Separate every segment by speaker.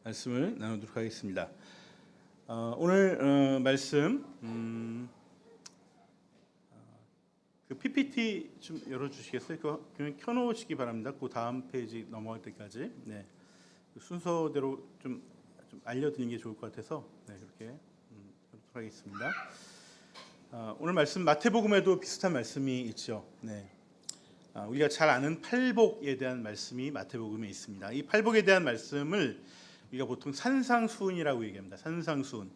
Speaker 1: 말씀을 나누도록 하겠습니다. 오늘 말씀 그 PPT 좀 열어주시겠어요? 그냥 켜놓으시기 바랍니다. 그 다음 페이지 넘어갈 때까지 그 순서대로 좀 알려드리는 게 좋을 것 같아서 그렇게 하도록 하겠습니다. 오늘 말씀 마태복음에도 비슷한 말씀이 있죠. 우리가 잘 아는 팔복에 대한 말씀이 마태복음에 있습니다. 이 팔복에 대한 말씀을 우리가 보통 산상수훈이라고 얘기합니다. 산상수훈.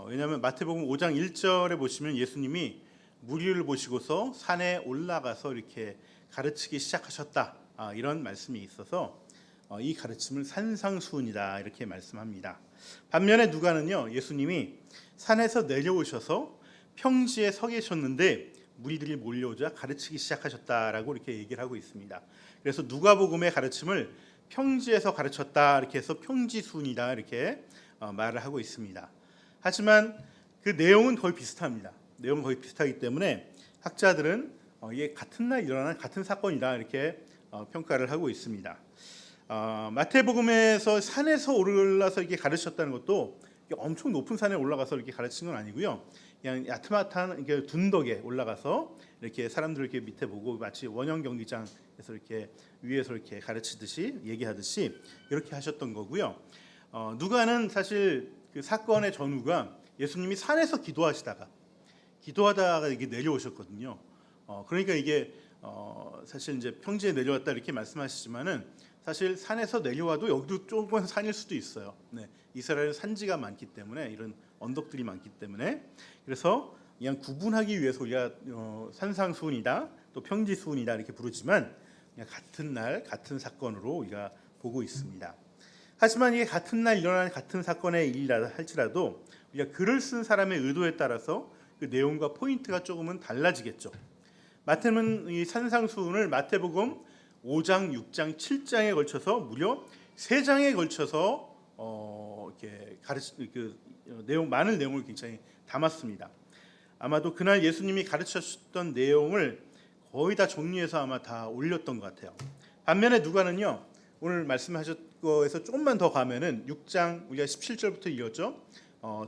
Speaker 1: 왜냐하면 마태복음 5장 1절에 보시면 예수님이 무리를 보시고서 산에 올라가서 이렇게 가르치기 시작하셨다. 이런 말씀이 있어서 이 가르침을 산상수훈이다 이렇게 말씀합니다. 반면에 누가는요, 예수님이 산에서 내려오셔서 평지에 서 계셨는데 무리들이 몰려오자 가르치기 시작하셨다라고 이렇게 얘기를 하고 있습니다. 그래서 누가복음의 가르침을 평지에서 가르쳤다 이렇게 해서 평지수훈이다 이렇게 말을 하고 있습니다. 하지만 그 내용은 거의 비슷합니다. 내용은 거의 비슷하기 때문에 학자들은 이게 같은 날 일어난 같은 사건이다 이렇게 평가를 하고 있습니다. 마태복음에서 산에서 올라서 이렇게 가르쳤다는 것도 엄청 높은 산에 올라가서 이렇게 가르친 건 아니고요. 그냥 야트막한 이렇게 둔덕에 올라가서 이렇게 사람들을 이렇게 밑에 보고 마치 원형 경기장에서 이렇게 위에서 이렇게 가르치듯이 얘기하듯이 이렇게 하셨던 거고요. 누가는 사실 그 사건의 전후가 예수님이 산에서 기도하다가 이게 내려오셨거든요. 그러니까 이게 사실 이제 평지에 내려왔다 이렇게 말씀하시지만은 사실 산에서 내려와도 여기도 조금 산일 수도 있어요. 이스라엘은 산지가 많기 때문에 이런 언덕들이 많기 때문에 그래서 그냥 구분하기 위해서 우리가 산상수훈이다 또 평지수훈이다 이렇게 부르지만 그냥 같은 날 같은 사건으로 우리가 보고 있습니다. 하지만 이게 같은 날 일어난 같은 사건의 일이라 할지라도 우리가 글을 쓴 사람의 의도에 따라서 그 내용과 포인트가 조금은 달라지겠죠. 마태는 이 산상수훈을 마태복음 5장, 6장, 7장에 걸쳐서 무려 3장에 걸쳐서 이렇게 내용 많은 내용을 굉장히 담았습니다. 아마도 그날 예수님이 가르쳤던 내용을 거의 다 정리해서 아마 다 올렸던 것 같아요. 반면에 누가는요, 오늘 말씀하셨 거에서 조금만 더 가면은 6장 우리가 17절부터 이었죠.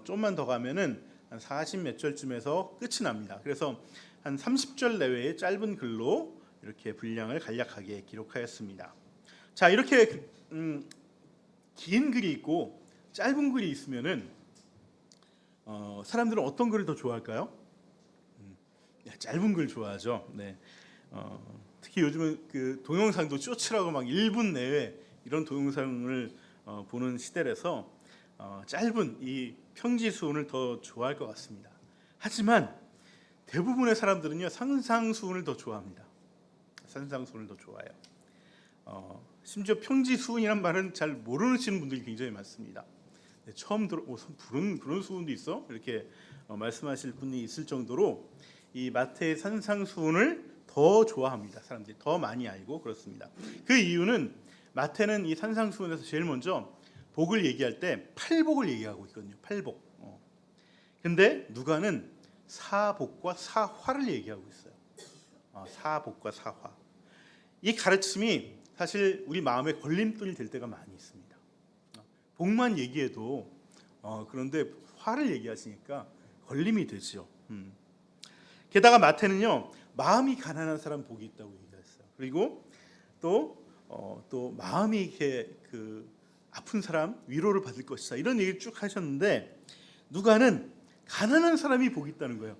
Speaker 1: 조금만 더 가면은 한 40 몇 절쯤에서 끝이 납니다. 그래서 한 30절 내외의 짧은 글로 이렇게 분량을 간략하게 기록하였습니다. 자, 이렇게 긴 글이 있고 짧은 글이 있으면은 사람들은 어떤 글을 더 좋아할까요? 짧은 글 좋아하죠. 특히 요즘은 그 동영상도 쇼츠라고 막 1분 내에 이런 동영상을 보는 시대라서 짧은 이 평지수훈을 더 좋아할 것 같습니다. 하지만 대부분의 사람들은요 산상수훈을 더 좋아합니다. 산상수훈을 더 좋아해요. 심지어 평지수훈이란 말은 잘 모르시는 분들이 굉장히 많습니다. 처음 들어 그런 수훈도 있어? 이렇게 말씀하실 분이 있을 정도로 이 마태의 산상수훈을 더 좋아합니다. 사람들이 더 많이 알고 그렇습니다. 그 이유는 마태는 이 산상수훈에서 제일 먼저 복을 얘기할 때 팔복을 얘기하고 있거든요. 팔복. 근데 누가는 사복과 사화를 얘기하고 있어요. 사복과 사화. 이 가르침이 사실 우리 마음에 걸림돌이 될 때가 많이 있습니다. 복만 얘기해도 그런데 화를 얘기하시니까 걸림이 되죠. 게다가 마태는요 마음이 가난한 사람 복이 있다고 얘기했어요. 그리고 또 마음이 이렇게 아픈 사람 위로를 받을 것이다 이런 얘기를 쭉 하셨는데 누가는 가난한 사람이 복이 있다는 거예요.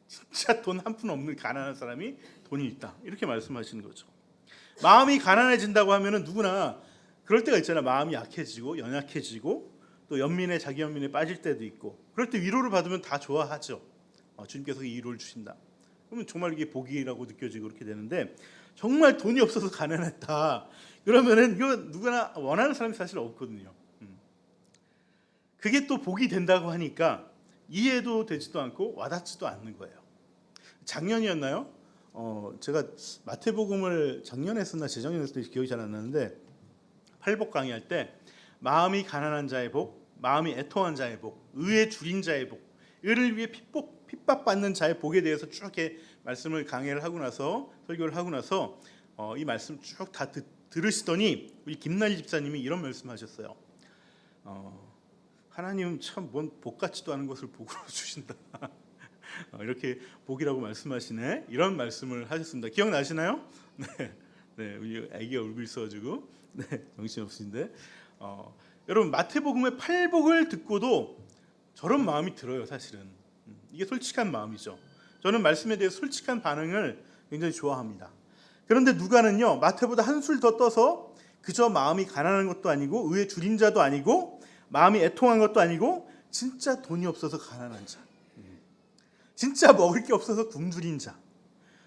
Speaker 1: 진짜 돈 한 푼 없는 가난한 사람이 돈이 있다 이렇게 말씀하시는 거죠. 마음이 가난해진다고 하면은 누구나 그럴 때가 있잖아요. 마음이 약해지고 연약해지고 또 자기 연민에 빠질 때도 있고 그럴 때 위로를 받으면 다 좋아하죠. 주님께서 이 위로를 주신다. 그러면 정말 이게 복이라고 느껴지고 그렇게 되는데 정말 돈이 없어서 가난했다. 그러면은 이거 누구나 원하는 사람이 사실 없거든요. 그게 또 복이 된다고 하니까 이해도 되지도 않고 와닿지도 않는 거예요. 작년이었나요? 제가 마태복음을 작년에 했었나 재작년에 했었나 기억이 잘 안 나는데 팔복 강의할 때 마음이 가난한 자의 복, 마음이 애통한 자의 복, 의에 줄인 자의 복, 의를 위해 핍박받는 자의 복에 대해서 쭉 이렇게 말씀을 강의를 하고 나서 설교를 하고 나서 이 말씀 쭉 다 들으시더니 우리 김날리 집사님이 이런 말씀하셨어요. 하나님은 참 뭔 복 같지도 않은 것을 복으로 주신다. 이렇게 복이라고 말씀하시네. 이런 말씀을 하셨습니다. 기억나시나요? 네, 네, 우리 아기가 울고 있어가지고 네, 정신 없으신데 여러분 마태복음의 팔복을 듣고도 저런 마음이 들어요. 사실은 이게 솔직한 마음이죠. 저는 말씀에 대해 솔직한 반응을 굉장히 좋아합니다. 그런데 누가는요 마태보다 한술 더 떠서 그저 마음이 가난한 것도 아니고 의에 줄인 자도 아니고 마음이 애통한 것도 아니고 진짜 돈이 없어서 가난한 자, 진짜 먹을 게 없어서 굶주린 자,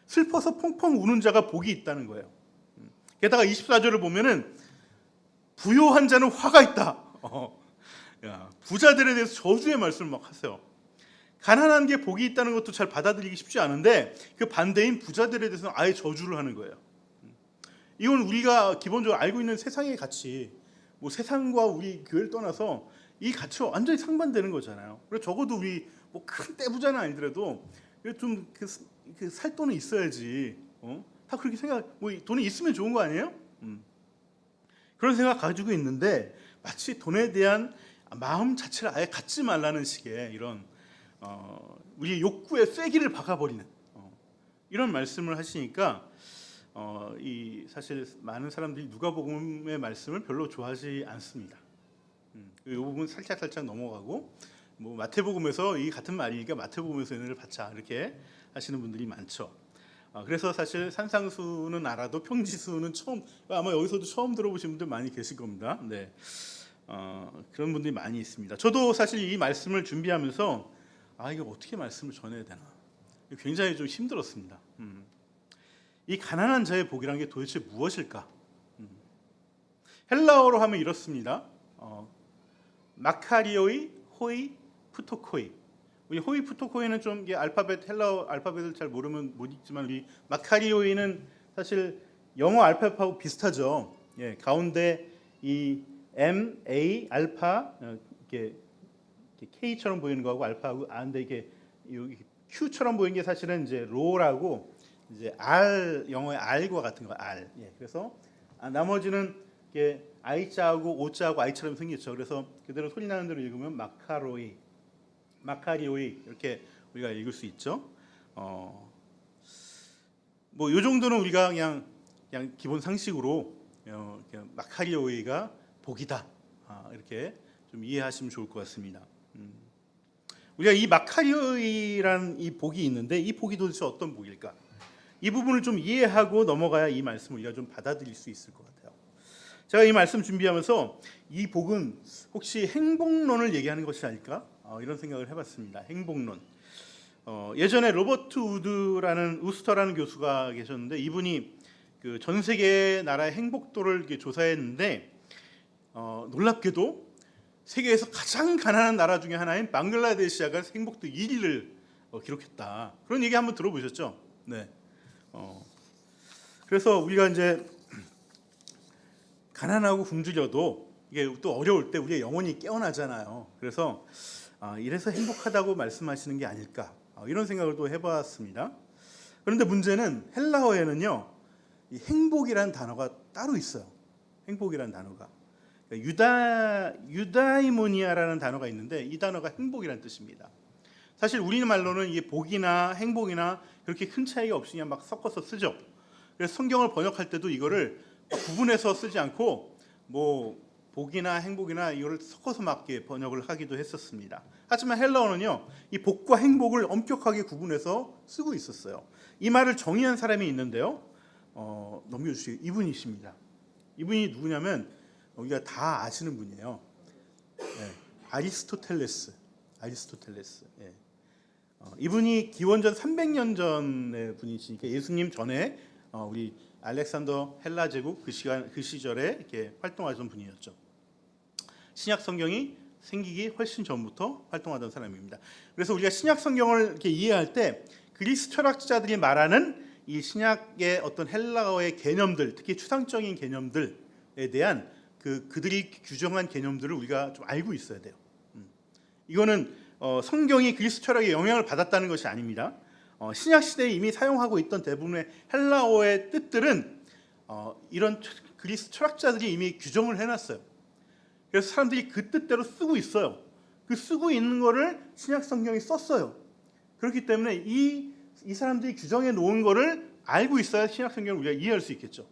Speaker 1: 슬퍼서 펑펑 우는 자가 복이 있다는 거예요. 게다가 24절을 보면은 부요한 자는 화가 있다. 부자들에 대해서 저주의 말씀을 막 하세요. 가난한 게 복이 있다는 것도 잘 받아들이기 쉽지 않은데 그 반대인 부자들에 대해서는 아예 저주를 하는 거예요. 이건 우리가 기본적으로 알고 있는 세상의 가치, 뭐 세상과 우리 교회를 떠나서 이 가치와 완전히 상반되는 거잖아요. 그래서 적어도 우리 뭐 큰 떼부자는 아니더라도 좀 그 살 돈은 있어야지. 다 그렇게 생각. 뭐 돈이 있으면 좋은 거 아니에요? 그런 생각 가지고 있는데 마치 돈에 대한 마음 자체를 아예 갖지 말라는 식의 이런 우리 욕구의 쐐기를 박아버리는 이런 말씀을 하시니까 이 사실 많은 사람들이 누가복음의 말씀을 별로 좋아하지 않습니다. 이 부분 살짝 넘어가고 뭐 마태복음에서 이 같은 말이니까 마태복음에서 은혜를 받자 이렇게 하시는 분들이 많죠. 그래서 사실 산상수는 알아도 평지수는 처음, 아마 여기서도 처음 들어보신 분들 많이 계실 겁니다. 네, 그런 분들이 많이 있습니다. 저도 사실 이 말씀을 준비하면서 이거 어떻게 말씀을 전해야 되나 굉장히 좀 힘들었습니다. 이 가난한 자의 복이라는 게 도대체 무엇일까? 헬라어로 하면 이렇습니다. 마카리오이 호이 푸토코이. 우리 호이 푸토코이는 좀 이게 알파벳 헬라어 알파벳을 잘 모르면 못 읽지만 우리 마카리오이는 사실 영어 알파벳하고 비슷하죠. 예, 가운데 이 M, A, 알파 이렇게 K처럼 보이는 거하고 알파하고 안데 이게 여기 Q처럼 보이는 게 사실은 이제 로라고 이제 R 영어의 R과 같은 거 R. 예, 그래서 나머지는 이게 I자하고 O자하고 I처럼 생겼죠. 그래서 그대로 소리 나는 대로 읽으면 마카로이, 마카리오이 이렇게 우리가 읽을 수 있죠. 뭐 이 정도는 우리가 그냥 기본 상식으로 마카리오이가 복이다 이렇게 좀 이해하시면 좋을 것 같습니다. 우리가 이 마카리오이라는 이 복이 있는데 이 복이 도대체 어떤 복일까? 이 부분을 좀 이해하고 넘어가야 이 말씀을 우리가 좀 받아들일 수 있을 것 같아요. 제가 이 말씀 준비하면서 이 복은 혹시 행복론을 얘기하는 것이 아닐까? 이런 생각을 해봤습니다. 행복론. 예전에 로버트 우스터라는 교수가 계셨는데 이분이 그 전 세계 나라의 행복도를 이렇게 조사했는데 놀랍게도 세계에서 가장 가난한 나라 중에 하나인 방글라데시아가 행복도 1위를 기록했다. 그런 얘기 한번 들어보셨죠? 네. 그래서 우리가 이제 가난하고 굶주려도 이게 또 어려울 때 우리의 영혼이 깨어나잖아요. 그래서 이래서 행복하다고 말씀하시는 게 아닐까 이런 생각을 또 해봤습니다. 그런데 문제는 헬라어에는요 이 행복이라는 단어가 따로 있어요. 행복이라는 단어가 유다이모니아라는 단어가 있는데 이 단어가 행복이라는 뜻입니다. 사실 우리말로는 이게 복이나 행복이나 그렇게 큰 차이가 없이 그냥 막 섞어서 쓰죠. 그래서 성경을 번역할 때도 이거를 구분해서 쓰지 않고 뭐 복이나 행복이나 이거를 섞어서 막 번역을 하기도 했었습니다. 하지만 헬라어는요 이 복과 행복을 엄격하게 구분해서 쓰고 있었어요. 이 말을 정의한 사람이 있는데요. 넘겨주시고 이분이십니다. 이분이 누구냐면 우리가 다 아시는 분이에요. 네, 아리스토텔레스. 예. 이분이 기원전 300년 전의 분이시니까 예수님 전에 우리 알렉산더 헬라 제국 그 시절에 이렇게 활동하던 분이었죠. 신약 성경이 생기기 훨씬 전부터 활동하던 사람입니다. 그래서 우리가 신약 성경을 이렇게 이해할 때 그리스 철학자들이 말하는 이 신약의 어떤 헬라어의 개념들, 특히 추상적인 개념들에 대한 그들이 규정한 개념들을 우리가 좀 알고 있어야 돼요. 이거는 성경이 그리스 철학에 영향을 받았다는 것이 아닙니다. 신약 시대에 이미 사용하고 있던 대부분의 헬라어의 뜻들은 이런 그리스 철학자들이 이미 규정을 해놨어요. 그래서 사람들이 그 뜻대로 쓰고 있어요. 그 쓰고 있는 거를 신약 성경이 썼어요. 그렇기 때문에 이 사람들이 규정해 놓은 거를 알고 있어야 신약 성경을 우리가 이해할 수 있겠죠.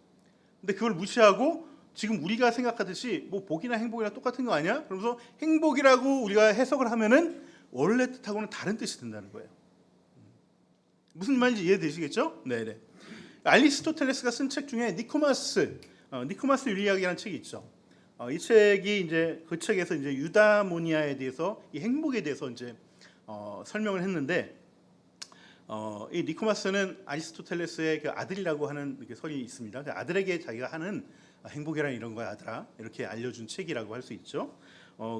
Speaker 1: 근데 그걸 무시하고 지금 우리가 생각하듯이 뭐 복이나 행복이랑 똑같은 거 아니야? 그러면서 행복이라고 우리가 해석을 하면은 원래 뜻하고는 다른 뜻이 된다는 거예요. 무슨 말인지 이해되시겠죠? 네네. 아리스토텔레스가 쓴 책 중에 니코마스 윤리학이라는 책이 있죠. 이 책이 이제 그 책에서 이제 유다모니아에 대해서 이 행복에 대해서 이제 설명을 했는데 이 니코마스는 아리스토텔레스의 그 아들이라고 하는 이렇게 설이 있습니다. 그 아들에게 자기가 하는 행복이란 이런 거야 아들아 이렇게 알려준 책이라고 할 수 있죠.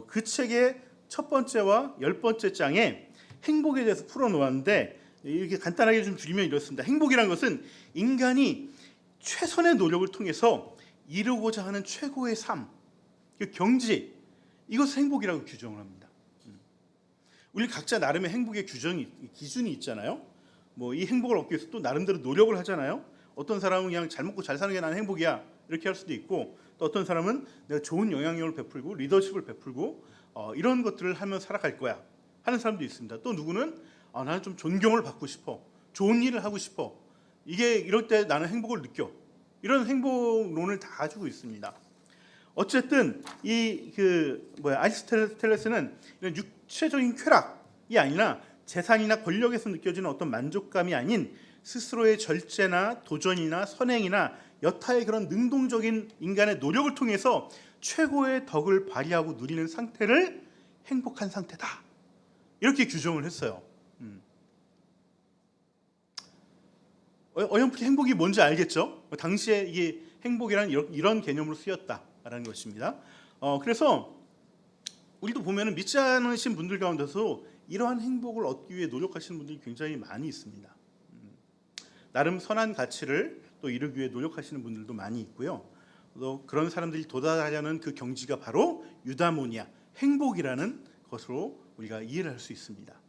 Speaker 1: 그 책의 첫 번째와 10번째 장에 행복에 대해서 풀어놓았는데 이렇게 간단하게 좀 줄이면 이렇습니다. 행복이란 것은 인간이 최선의 노력을 통해서 이루고자 하는 최고의 삶, 그 경지, 이것을 행복이라고 규정을 합니다. 우리 각자 나름의 행복의 기준이 있잖아요. 뭐 이 행복을 얻기 위해서 또 나름대로 노력을 하잖아요. 어떤 사람은 그냥 잘 먹고 잘 사는 게 나는 행복이야 이렇게 할 수도 있고, 또 어떤 사람은 내가 좋은 영향력을 베풀고 리더십을 베풀고 이런 것들을 하면 살아갈 거야 하는 사람도 있습니다. 또 누구는 나는 좀 존경을 받고 싶어, 좋은 일을 하고 싶어, 이게 이럴 때 나는 행복을 느껴, 이런 행복론을 다 가지고 있습니다. 어쨌든 아리스토텔레스는 이런 육체적인 쾌락이 아니라 재산이나 권력에서 느껴지는 어떤 만족감이 아닌 스스로의 절제나 도전이나 선행이나 여타의 그런 능동적인 인간의 노력을 통해서 최고의 덕을 발휘하고 누리는 상태를 행복한 상태다 이렇게 규정을 했어요. 어렴풋이 행복이 뭔지 알겠죠? 당시에 이게 행복이라는 이런 개념으로 쓰였다라는 것입니다. 그래서 우리도 보면은 믿지 않으신 분들 가운데서 이러한 행복을 얻기 위해 노력하시는 분들이 굉장히 많이 있습니다. 나름 선한 가치를 또 이루기 위해 노력하시는 분들도 많이 있고요. 또 그런 사람들이 도달하려는 그 경지가 바로 유다모니아, 행복이라는 것으로 우리가 이해를 할 수 있습니다.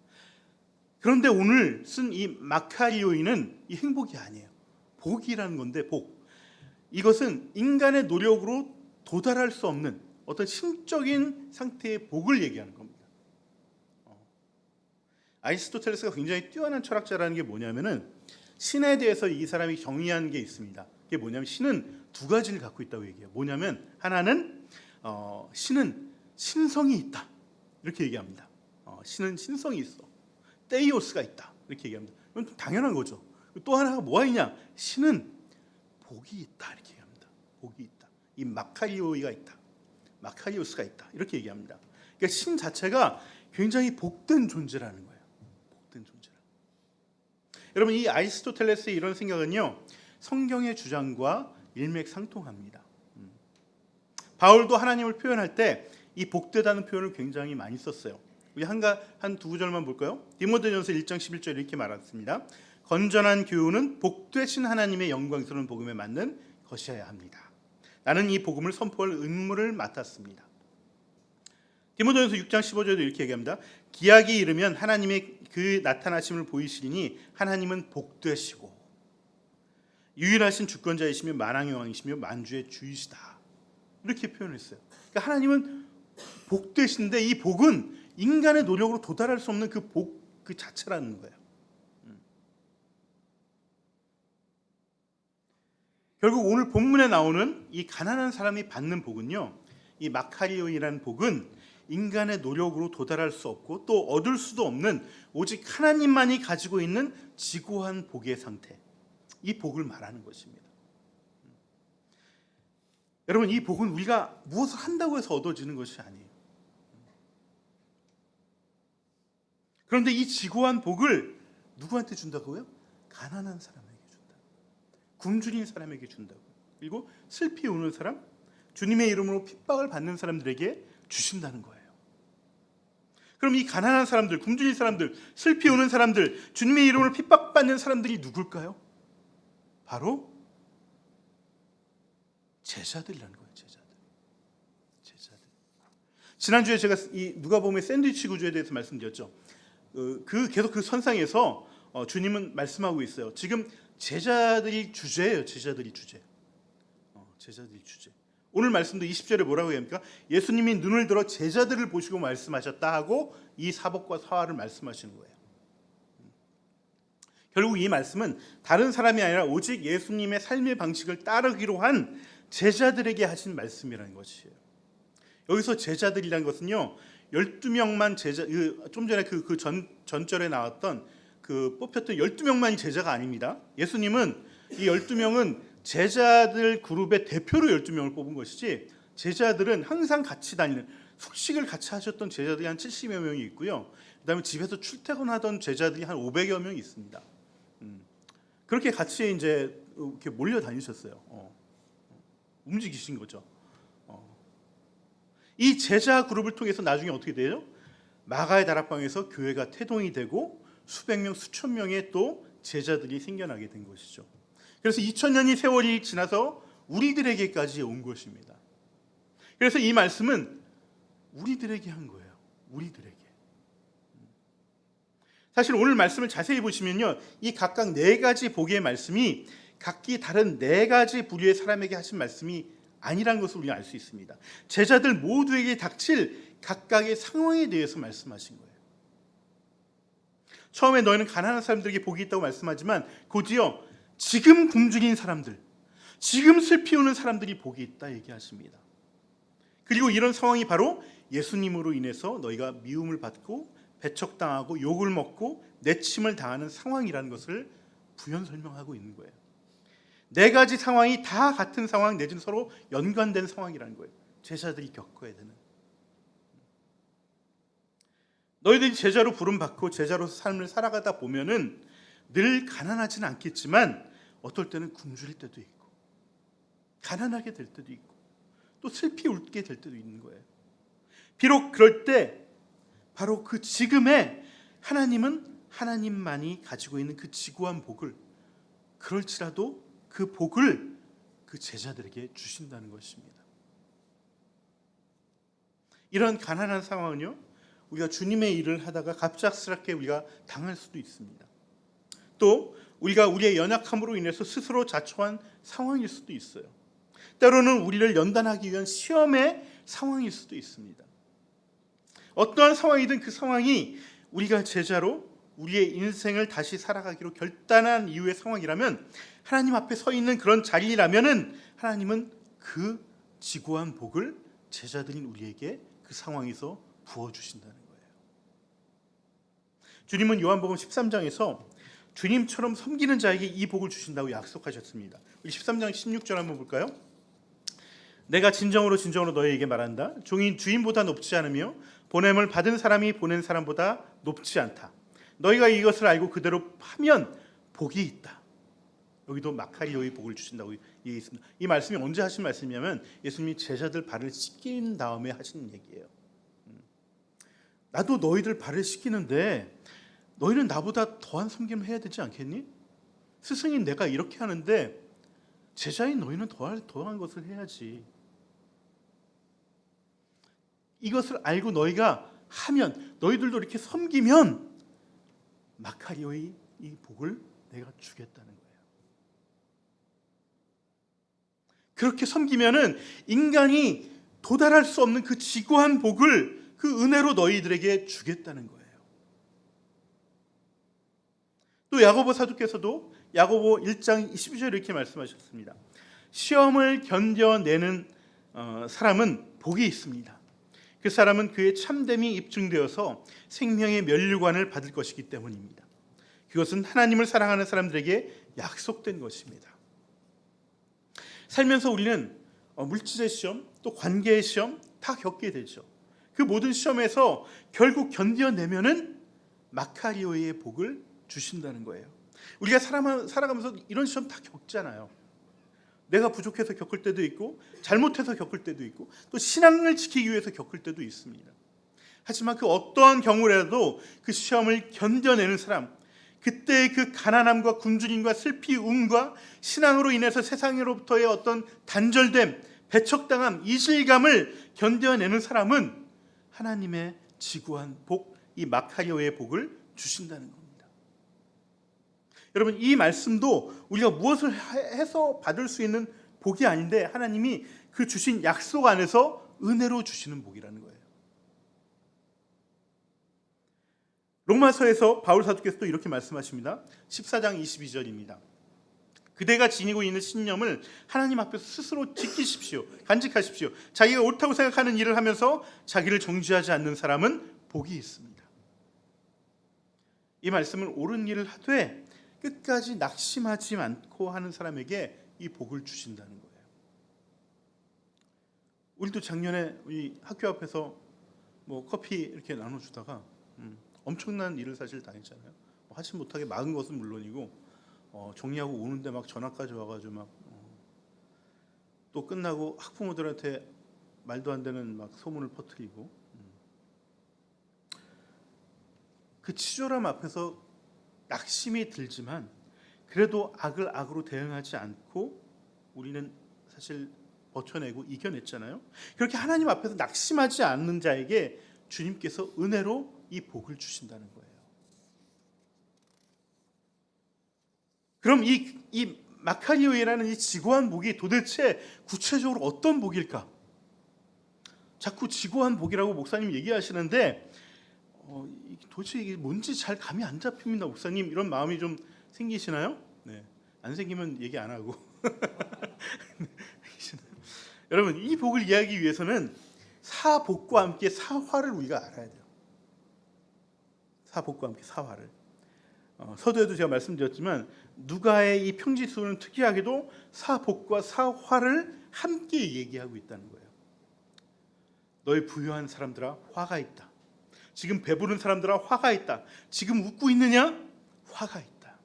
Speaker 1: 그런데 오늘 쓴 이 마카리오이는 이 행복이 아니에요. 복이라는 건데 복. 이것은 인간의 노력으로 도달할 수 없는 어떤 심적인 상태의 복을 얘기하는 겁니다. 아리스토텔레스가 굉장히 뛰어난 철학자라는 게 뭐냐면은 신에 대해서 이 사람이 정의한 게 있습니다. 그게 뭐냐면 신은 두 가지를 갖고 있다고 얘기해요. 뭐냐면 하나는 신은 신성이 있다 이렇게 얘기합니다. 신은 신성이 있어. 테이오스가 있다 이렇게 얘기합니다. 이건 좀 당연한 거죠. 또 하나가 뭐가 있냐? 신은 복이 있다 이렇게 얘기합니다. 복이 있다. 이 마카리오이가 있다. 마카리오스가 있다 이렇게 얘기합니다. 그러니까 신 자체가 굉장히 복된 존재라는 거예요. 복된 존재라. 여러분 이 아리스토텔레스의 이런 생각은요 성경의 주장과 일맥상통합니다. 바울도 하나님을 표현할 때 이 복되다는 표현을 굉장히 많이 썼어요. 우리 한 두 구절만 볼까요? 디모데전서 1장 11절 이렇게 말했습니다. 건전한 교훈은 복되신 하나님의 영광스러운 복음에 맞는 것이어야 합니다. 나는 이 복음을 선포할 의무를 맡았습니다. 디모데전서 6장 15절도 이렇게 얘기합니다. 기약이 이르면 하나님의 그 나타나심을 보이시리니 하나님은 복되시고 유일하신 주권자이시며 만왕의 왕이시며 만주의 주이시다 이렇게 표현했어요. 그러니까 하나님은 복되신데 이 복은 인간의 노력으로 도달할 수 없는 그 복 그 자체라는 거예요. 결국 오늘 본문에 나오는 이 가난한 사람이 받는 복은요, 이 마카리오이라는 복은 인간의 노력으로 도달할 수 없고 또 얻을 수도 없는 오직 하나님만이 가지고 있는 지고한 복의 상태, 이 복을 말하는 것입니다. 여러분 이 복은 우리가 무엇을 한다고 해서 얻어지는 것이 아니에요. 그런데 이 지고한 복을 누구한테 준다고요? 가난한 사람에게 준다. 굶주린 사람에게 준다고. 그리고 슬피 우는 사람, 주님의 이름으로 핍박을 받는 사람들에게 주신다는 거예요. 그럼 이 가난한 사람들, 굶주린 사람들, 슬피 우는 사람들, 주님의 이름으로 핍박받는 사람들이 누굴까요? 바로 제자들이라는 거예요. 제자들. 지난주에 제가 이 누가복음의 샌드위치 구조에 대해서 말씀드렸죠. 계속 그 선상에서 주님은 말씀하고 있어요. 지금 제자들이 주제예요. 제자들이 주제. 오늘 말씀도 20절에 뭐라고 합니까? 예수님이 눈을 들어 제자들을 보시고 말씀하셨다 하고 이 사복과 사화를 말씀하시는 거예요. 결국 이 말씀은 다른 사람이 아니라 오직 예수님의 삶의 방식을 따르기로 한 제자들에게 하신 말씀이라는 것이에요. 여기서 제자들이라는 것은요, 12명만 제자, 좀 전에 전절에 나왔던 뽑혔던 12명만이 제자가 아닙니다. 예수님은 이 12명은 제자들 그룹의 대표로 12명을 뽑은 것이지, 제자들은 항상 같이 다니는, 숙식을 같이 하셨던 제자들이 한 70여 명이 있고요. 그다음에 집에서 출퇴근하던 제자들이 한 500여 명이 있습니다. 그렇게 같이 이제 이렇게 몰려 다니셨어요. 움직이신 거죠. 이 제자 그룹을 통해서 나중에 어떻게 돼요? 마가의 다락방에서 교회가 태동이 되고 수백 명, 수천 명의 또 제자들이 생겨나게 된 것이죠. 그래서 2000년이 세월이 지나서 우리들에게까지 온 것입니다. 그래서 이 말씀은 우리들에게 한 거예요. 우리들에게. 사실 오늘 말씀을 자세히 보시면요, 이 각각 네 가지 복의 말씀이 각기 다른 네 가지 부류의 사람에게 하신 말씀이 아니라는 것을 우리가 알 수 있습니다. 제자들 모두에게 닥칠 각각의 상황에 대해서 말씀하신 거예요. 처음에 너희는 가난한 사람들에게 복이 있다고 말씀하지만 곧이어 지금 굶주린 사람들, 지금 슬피 우는 사람들이 복이 있다 얘기하십니다. 그리고 이런 상황이 바로 예수님으로 인해서 너희가 미움을 받고 배척당하고 욕을 먹고 내침을 당하는 상황이라는 것을 부연 설명하고 있는 거예요. 네 가지 상황이 다 같은 상황 내지는 서로 연관된 상황이라는 거예요. 제자들이 겪어야 되는. 너희들이 제자로 부름받고 제자로서 삶을 살아가다 보면은 늘 가난하지는 않겠지만 어떨 때는 굶주릴 때도 있고 가난하게 될 때도 있고 또 슬피 울게 될 때도 있는 거예요. 비록 그럴 때 바로 그 지금에 하나님은 하나님만이 가지고 있는 그 지구한 복을, 그럴지라도 그 복을 그 제자들에게 주신다는 것입니다. 이런 가난한 상황은요, 우리가 주님의 일을 하다가 갑작스럽게 우리가 당할 수도 있습니다. 또 우리가 우리의 연약함으로 인해서 스스로 자초한 상황일 수도 있어요. 때로는 우리를 연단하기 위한 시험의 상황일 수도 있습니다. 어떠한 상황이든 그 상황이 우리가 제자로 우리의 인생을 다시 살아가기로 결단한 이후의 상황이라면, 하나님 앞에 서 있는 그런 자리라면은 하나님은 그 지고한 복을 제자들인 우리에게 그 상황에서 부어주신다는 거예요. 주님은 요한복음 13장에서 주님처럼 섬기는 자에게 이 복을 주신다고 약속하셨습니다. 우리 13장 16절 한번 볼까요? 내가 진정으로 너희에게 말한다. 종이 주인보다 높지 않으며 보냄을 받은 사람이 보낸 사람보다 높지 않다. 너희가 이것을 알고 그대로 하면 복이 있다. 여기도 마카리오의 복을 주신다고 얘기했습니다. 이 말씀이 언제 하신 말씀이냐면 예수님이 제자들 발을 씻긴 다음에 하신 얘기예요. 나도 너희들 발을 씻기는데 너희는 나보다 더한 섬김을 해야 되지 않겠니? 스승인 내가 이렇게 하는데 제자인 너희는 더한 것을 해야지. 이것을 알고 너희가 하면, 너희들도 이렇게 섬기면 마카리오의 이 복을 내가 주겠다는 거예요. 그렇게 섬기면은 인간이 도달할 수 없는 그 지고한 복을 그 은혜로 너희들에게 주겠다는 거예요. 또 야고보 사도께서도 야고보 1장 22절에 이렇게 말씀하셨습니다. 시험을 견뎌내는 사람은 복이 있습니다. 그 사람은 그의 참됨이 입증되어서 생명의 면류관을 받을 것이기 때문입니다. 그것은 하나님을 사랑하는 사람들에게 약속된 것입니다. 살면서 우리는 물질의 시험, 또 관계의 시험 다 겪게 되죠. 그 모든 시험에서 결국 견뎌내면은 마카리오의 복을 주신다는 거예요. 우리가 살아가면서 이런 시험 다 겪잖아요. 내가 부족해서 겪을 때도 있고 잘못해서 겪을 때도 있고 또 신앙을 지키기 위해서 겪을 때도 있습니다. 하지만 그 어떠한 경우라도 그 시험을 견뎌내는 사람, 그때의 그 가난함과 굶주림과 슬피움과 신앙으로 인해서 세상으로부터의 어떤 단절됨, 배척당함, 이질감을 견뎌내는 사람은 하나님의 지구한 복, 이 마카리오의 복을 주신다는 겁니다. 여러분, 이 말씀도 우리가 무엇을 해서 받을 수 있는 복이 아닌데 하나님이 그 주신 약속 안에서 은혜로 주시는 복이라는 거예요. 로마서에서 바울 사도께서 또 이렇게 말씀하십니다. 14장 22절입니다. 그대가 지니고 있는 신념을 하나님 앞에서 스스로 지키십시오. 간직하십시오. 자기가 옳다고 생각하는 일을 하면서 자기를 정죄하지 않는 사람은 복이 있습니다. 이 말씀은 옳은 일을 하되 끝까지 낙심하지 않고 하는 사람에게 이 복을 주신다는 거예요. 우리도 작년에 우리 학교 앞에서 커피 이렇게 나눠주다가 엄청난 일을 사실 당했잖아요. 하지 못하게 막은 것은 물론이고 정리하고 오는데 막 전화까지 와가지고 막 또 끝나고 학부모들한테 말도 안 되는 막 소문을 퍼뜨리고 그 치졸함 앞에서 낙심이 들지만 그래도 악을 악으로 대응하지 않고 우리는 사실 버텨내고 이겨냈잖아요. 그렇게 하나님 앞에서 낙심하지 않는 자에게 주님께서 은혜로 이 복을 주신다는 거예요. 그럼 이 마카리오이라는 이 지고한 복이 도대체 구체적으로 어떤 복일까? 자꾸 지고한 복이라고 목사님 얘기하시는데 도대체 이게 뭔지 잘 감이 안 잡힙니다. 목사님 이런 마음이 좀 생기시나요? 네, 안 생기면 얘기 안 하고. 여러분 이 복을 이해하기 위해서는 사복과 함께 사화를 우리가 알아야 돼요. 사복과 함께 사화를. 서두에도 제가 말씀드렸지만 누가의 이 평지수는 특이하게도 사복과 사화를 함께 얘기하고 있다는 거예요. 너희 부유한 사람들아 화가 있다. 지금 배부른 사람들아 화가 있다. 지금 웃고 있느냐? 화가 있다.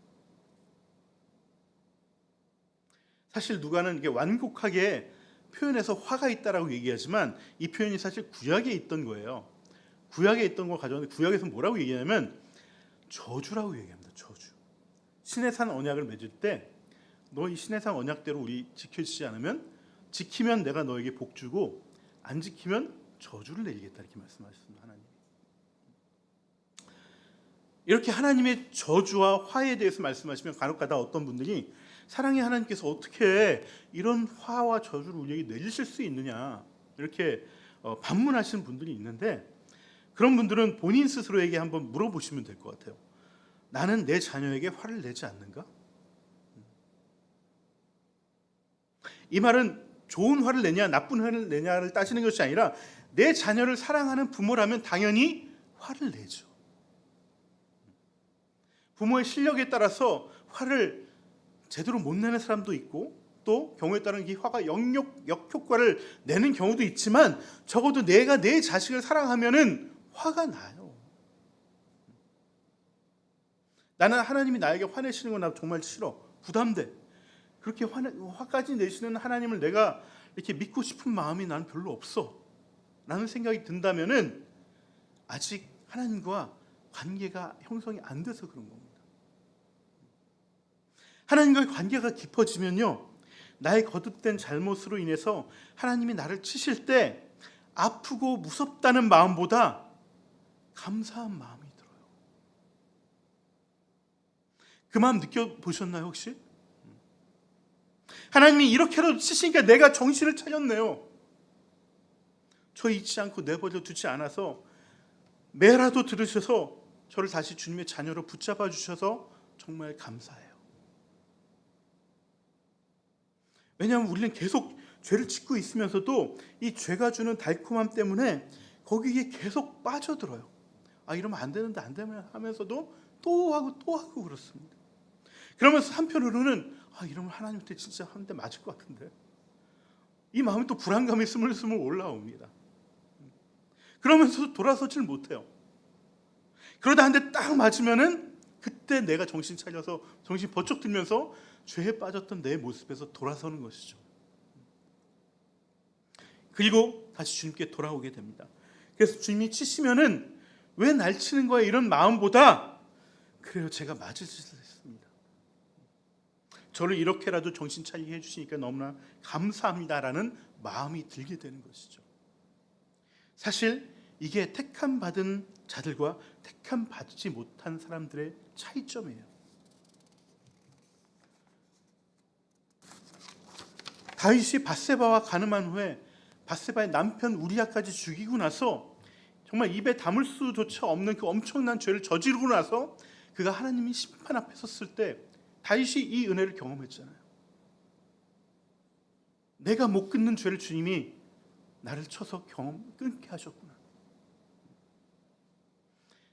Speaker 1: 사실 누가는 이게 완곡하게 표현해서 화가 있다라고 얘기하지만 이 표현이 사실 구약에 있던 거예요. 구약에 있던 걸 가져왔는데 구약에서 뭐라고 얘기하냐면 저주라고 얘기합니다. 저주. 시내산 언약을 맺을 때 너 이 시내산 언약대로 우리 지켜지지 않으면 지키면 내가 너에게 복 주고 안 지키면 저주를 내리겠다 이렇게 말씀하셨습니다. 하나님. 이렇게 하나님의 저주와 화에 대해서 말씀하시면 간혹가다 어떤 분들이 사랑의 하나님께서 어떻게 이런 화와 저주를 우리에게 내리실 수 있느냐 이렇게 반문하시는 분들이 있는데 그런 분들은 본인 스스로에게 한번 물어보시면 될 것 같아요. 나는 내 자녀에게 화를 내지 않는가? 이 말은 좋은 화를 내냐 나쁜 화를 내냐를 따지는 것이 아니라 내 자녀를 사랑하는 부모라면 당연히 화를 내죠. 부모의 실력에 따라서 화를 제대로 못 내는 사람도 있고 또 경우에 따른 이 화가 역효과를 내는 경우도 있지만 적어도 내가 내 자식을 사랑하면은 화가 나요. 나는 하나님이 나에게 화내시는 건 나 정말 싫어. 부담돼. 그렇게 화까지 내시는 하나님을 내가 이렇게 믿고 싶은 마음이 나는 별로 없어. 라는 생각이 든다면은 아직 하나님과 관계가 형성이 안 돼서 그런 겁니다. 하나님과의 관계가 깊어지면요. 나의 거듭된 잘못으로 인해서 하나님이 나를 치실 때 아프고 무섭다는 마음보다 감사한 마음이 들어요. 그 마음 느껴보셨나요 혹시? 하나님이 이렇게라도 치시니까 내가 정신을 차렸네요. 저 잊지 않고 내버려 두지 않아서 매라도 들으셔서 저를 다시 주님의 자녀로 붙잡아 주셔서 정말 감사해요. 왜냐하면 우리는 계속 죄를 짓고 있으면서도 이 죄가 주는 달콤함 때문에 거기에 계속 빠져들어요. 이러면 안 되는데 안 되면 하면서도 또 하고 그렇습니다. 그러면서 한편으로는 이러면 하나님한테 진짜 한 대 맞을 것 같은데 이 마음이 또 불안감이 스물스물 올라옵니다. 그러면서 돌아서질 못해요. 그러다 한 대 딱 맞으면은 그때 내가 정신 차려서 정신 번쩍 들면서 죄에 빠졌던 내 모습에서 돌아서는 것이죠. 그리고 다시 주님께 돌아오게 됩니다. 그래서 주님이 치시면은 왜 날 치는 거야 이런 마음보다 그래요 제가 맞을 짓을 했습니다. 저를 이렇게라도 정신 차리게 해주시니까 너무나 감사합니다라는 마음이 들게 되는 것이죠. 사실 이게 택함 받은 자들과 택함 받지 못한 사람들의 차이점이에요. 다윗이 밧세바와 간음한 후에 밧세바의 남편 우리아까지 죽이고 나서 정말 입에 담을 수조차 없는 그 엄청난 죄를 저지르고 나서 그가 하나님의 심판 앞에 섰을 때 다윗이 이 은혜를 경험했잖아요. 내가 못 끊는 죄를 주님이 나를 쳐서 끊게 하셨구나.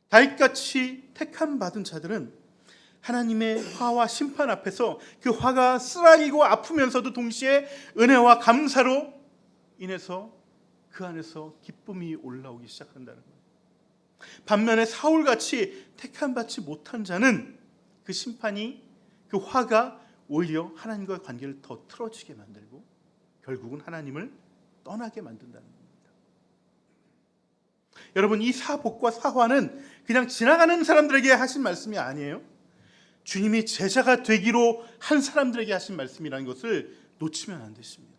Speaker 1: 다윗같이 택함 받은 자들은 하나님의 화와 심판 앞에서 그 화가 쓰라리고 아프면서도 동시에 은혜와 감사로 인해서 그 안에서 기쁨이 올라오기 시작한다는 거예요. 반면에 사울같이 택함 받지 못한 자는 그 심판이, 그 화가 오히려 하나님과의 관계를 더 틀어지게 만들고 결국은 하나님을 떠나게 만든다는 겁니다. 여러분, 이 사복과 사화는 그냥 지나가는 사람들에게 하신 말씀이 아니에요. 주님이 제자가 되기로 한 사람들에게 하신 말씀이라는 것을 놓치면 안 되십니다.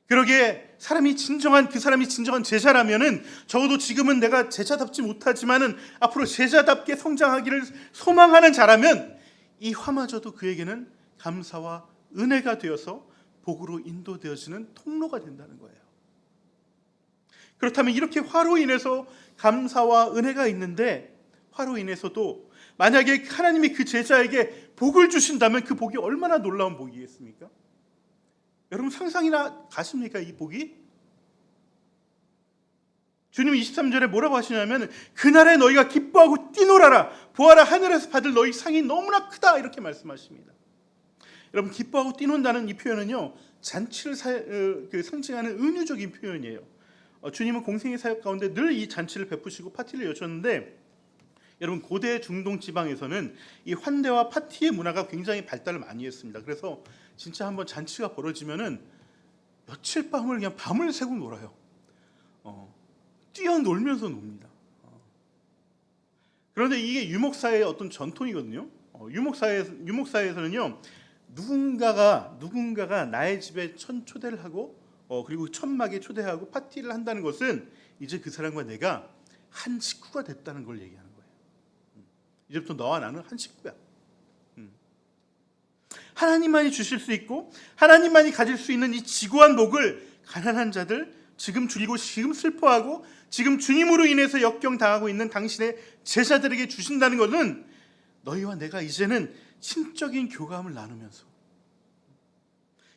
Speaker 1: 그러기에 그 사람이 진정한 제자라면은 적어도 지금은 내가 제자답지 못하지만은 앞으로 제자답게 성장하기를 소망하는 자라면 이 화마저도 그에게는 감사와 은혜가 되어서 복으로 인도되어지는 통로가 된다는 거예요. 그렇다면 이렇게 화로 인해서 감사와 은혜가 있는데, 화로 인해서도 만약에 하나님이 그 제자에게 복을 주신다면 그 복이 얼마나 놀라운 복이겠습니까? 여러분 상상이나 가십니까? 이 복이? 주님 23절에 뭐라고 하시냐면 그날에 너희가 기뻐하고 뛰놀아라. 보아라, 하늘에서 받을 너희 상이 너무나 크다, 이렇게 말씀하십니다. 여러분, 기뻐하고 뛰논다는 이 표현은요, 잔치를 상징하는 은유적인 표현이에요. 주님은 공생의 사역 가운데 늘 이 잔치를 베푸시고 파티를 여셨는데, 여러분 고대 중동 지방에서는 이 환대와 파티의 문화가 굉장히 발달을 많이 했습니다. 그래서 진짜 한번 잔치가 벌어지면은 며칠 밤을 그냥 밤을 새고 놀아요. 뛰어놀면서 놉니다. 그런데 이게 유목사의 어떤 전통이거든요. 유목사에서는요, 누군가가 나의 집에 초대를 하고 그리고 천막에 초대하고 파티를 한다는 것은 이제 그 사람과 내가 한 식구가 됐다는 걸 얘기하는 거예요. 이제부터 너와 나는 한 식구야. 하나님만이 주실 수 있고 하나님만이 가질 수 있는 이 지고한 복을 가난한 자들, 지금 줄이고 지금 슬퍼하고 지금 주님으로 인해서 역경당하고 있는 당신의 제자들에게 주신다는 것은 너희와 내가 이제는 신적인 교감을 나누면서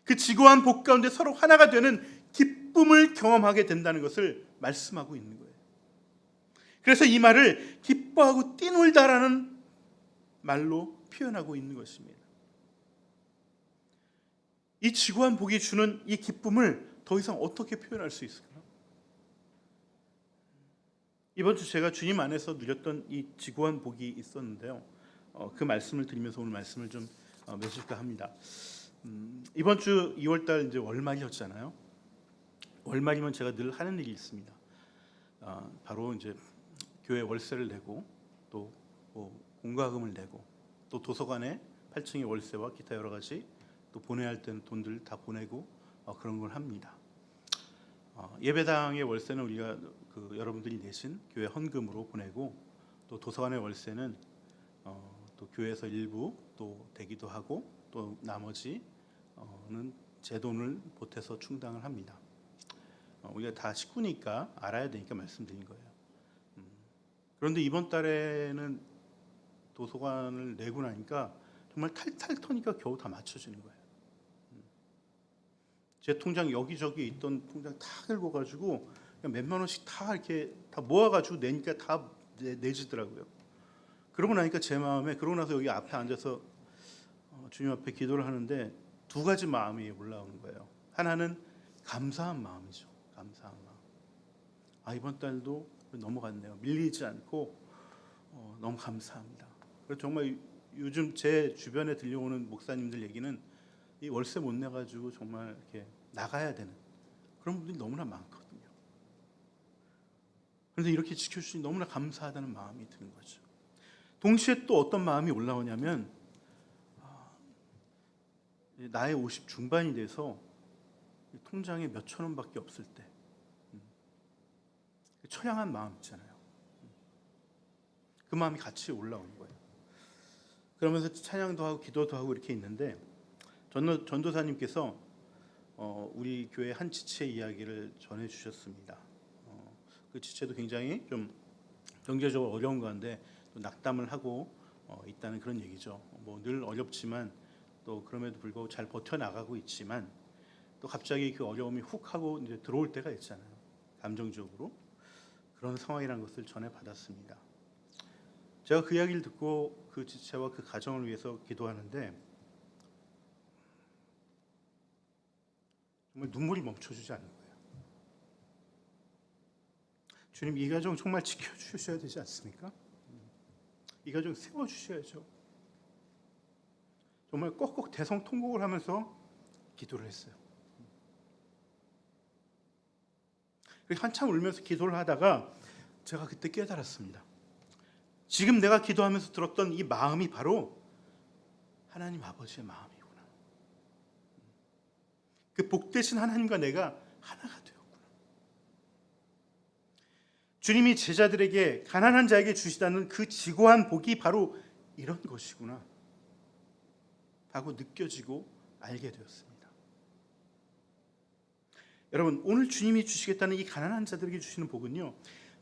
Speaker 1: 그 지고한 복 가운데 서로 하나가 되는 기쁨을 경험하게 된다는 것을 말씀하고 있는 거예요. 그래서 이 말을 기뻐하고 뛰놀다라는 말로 표현하고 있는 것입니다. 이 지고한 복이 주는 이 기쁨을 더 이상 어떻게 표현할 수 있을까요? 이번 주 제가 주님 안에서 누렸던 이 지고한 복이 있었는데요. 그 말씀을 드리면서 오늘 말씀을 좀 맺을까 합니다. 이번 주 2월달 이제 월말이었잖아요. 월말이면 제가 늘 하는 일이 있습니다. 바로 이제 교회 월세를 내고 또 공과금을 내고 또 도서관에 8층의 월세와 기타 여러 가지 또 보내야 할 때는 돈들 다 보내고 그런 걸 합니다. 예배당의 월세는 우리가 여러분들이 내신 교회 헌금으로 보내고 또 도서관의 월세는 또 교회에서 일부 또 대기도 하고 또 나머지는 제 돈을 보태서 충당을 합니다. 우리가 다 식구니까 알아야 되니까 말씀드린 거예요. 그런데 이번 달에는 도서관을 내고 나니까 정말 탈탈 터니까 겨우 다 맞춰지는 거예요. 제 통장 여기저기 있던 통장 다 긁어가지고 그냥 몇만 원씩 다 이렇게 다 모아가지고 내니까 다 내지더라고요. 그러고 나니까 제 마음에, 그러고 나서 여기 앞에 앉아서 주님 앞에 기도를 하는데 두 가지 마음이 올라오는 거예요. 하나는 감사한 마음이죠. 감사한 마음. 이번 달도 넘어갔네요. 밀리지 않고 너무 감사합니다. 그래서 정말 요즘 제 주변에 들려오는 목사님들 얘기는 이 월세 못 내가지고 정말 이렇게 나가야 되는 그런 분들이 너무나 많거든요. 그런데 이렇게 지켜주시니 너무나 감사하다는 마음이 드는 거죠. 동시에 또 어떤 마음이 올라오냐면 나의 50 중반이 돼서 통장에 몇천 원밖에 없을 때 처량한 마음 있잖아요. 그 마음이 같이 올라오는 거예요. 그러면서 찬양도 하고 기도도 하고 이렇게 있는데 전도사님께서 우리 교회 한 지체 이야기를 전해 주셨습니다. 그 지체도 굉장히 좀 경제적으로 어려운 가운데 또 낙담을 하고 있다는 그런 얘기죠. 뭐 늘 어렵지만 또 그럼에도 불구하고 잘 버텨 나가고 있지만 또 갑자기 그 어려움이 훅 하고 이제 들어올 때가 있잖아요. 감정적으로 그런 상황이라는 것을 전해 받았습니다. 제가 그 이야기를 듣고 그 지체와 그 가정을 위해서 기도하는데 정말 눈물이 멈춰주지 않는 거예요. 주님, 이 가정 정말 지켜주셔야 되지 않습니까? 이 가정 세워주셔야죠. 정말 꼭꼭 대성통곡을 하면서 기도를 했어요. 한참 울면서 기도를 하다가 제가 그때 깨달았습니다. 지금 내가 기도하면서 들었던 이 마음이 바로 하나님 아버지의 마음이구나. 그 복되신 하나님과 내가 하나가 되었구나. 주님이 제자들에게 가난한 자에게 주시다는 그 지고한 복이 바로 이런 것이구나 하고 느껴지고 알게 되었습니다. 여러분, 오늘 주님이 주시겠다는 이 가난한 자들에게 주시는 복은요,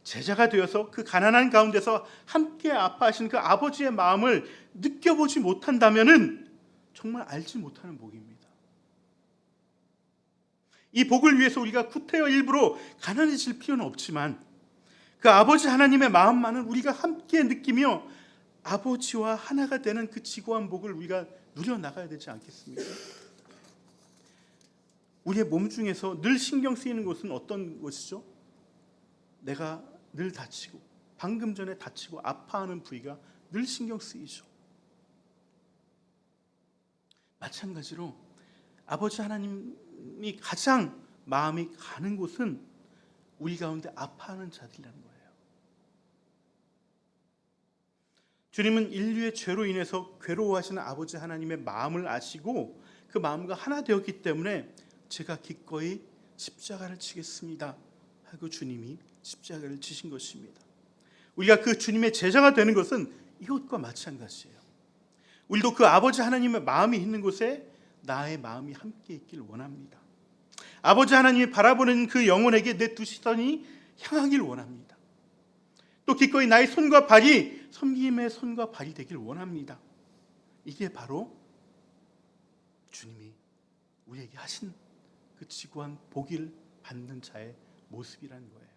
Speaker 1: 제자가 되어서 그 가난한 가운데서 함께 아파하시는 그 아버지의 마음을 느껴보지 못한다면은 정말 알지 못하는 복입니다. 이 복을 위해서 우리가 구태여 일부러 가난해질 필요는 없지만 그 아버지 하나님의 마음만은 우리가 함께 느끼며 아버지와 하나가 되는 그 지고한 복을 우리가 누려나가야 되지 않겠습니까? 우리의 몸 중에서 늘 신경 쓰이는 것은 어떤 것이죠? 내가 늘 다치고 방금 전에 다치고 아파하는 부위가 늘 신경 쓰이죠. 마찬가지로 아버지 하나님이 가장 마음이 가는 곳은 우리 가운데 아파하는 자들이라는 거예요. 주님은 인류의 죄로 인해서 괴로워하시는 아버지 하나님의 마음을 아시고 그 마음과 하나 되었기 때문에 제가 기꺼이 십자가를 지겠습니다 하고 주님이 십자가를 지신 것입니다. 우리가 그 주님의 제자가 되는 것은 이것과 마찬가지예요. 우리도 그 아버지 하나님의 마음이 있는 곳에 나의 마음이 함께 있길 원합니다. 아버지 하나님이 바라보는 그 영혼에게 내 두 시선이 향하길 원합니다. 또 기꺼이 나의 손과 발이 섬김의 손과 발이 되길 원합니다. 이게 바로 주님이 우리에게 하신 그 지고한 복을 받는 자의 모습이라는 거예요.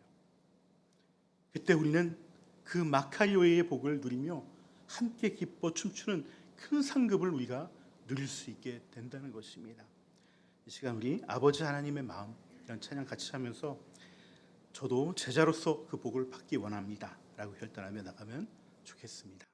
Speaker 1: 그때 우리는 그 마카리오의 복을 누리며 함께 기뻐 춤추는 큰 상급을 우리가 누릴 수 있게 된다는 것입니다. 이 시간 우리 아버지 하나님의 마음 이런 찬양 같이 하면서 저도 제자로서 그 복을 받기 원합니다 라고 결단하며 나가면 좋겠습니다.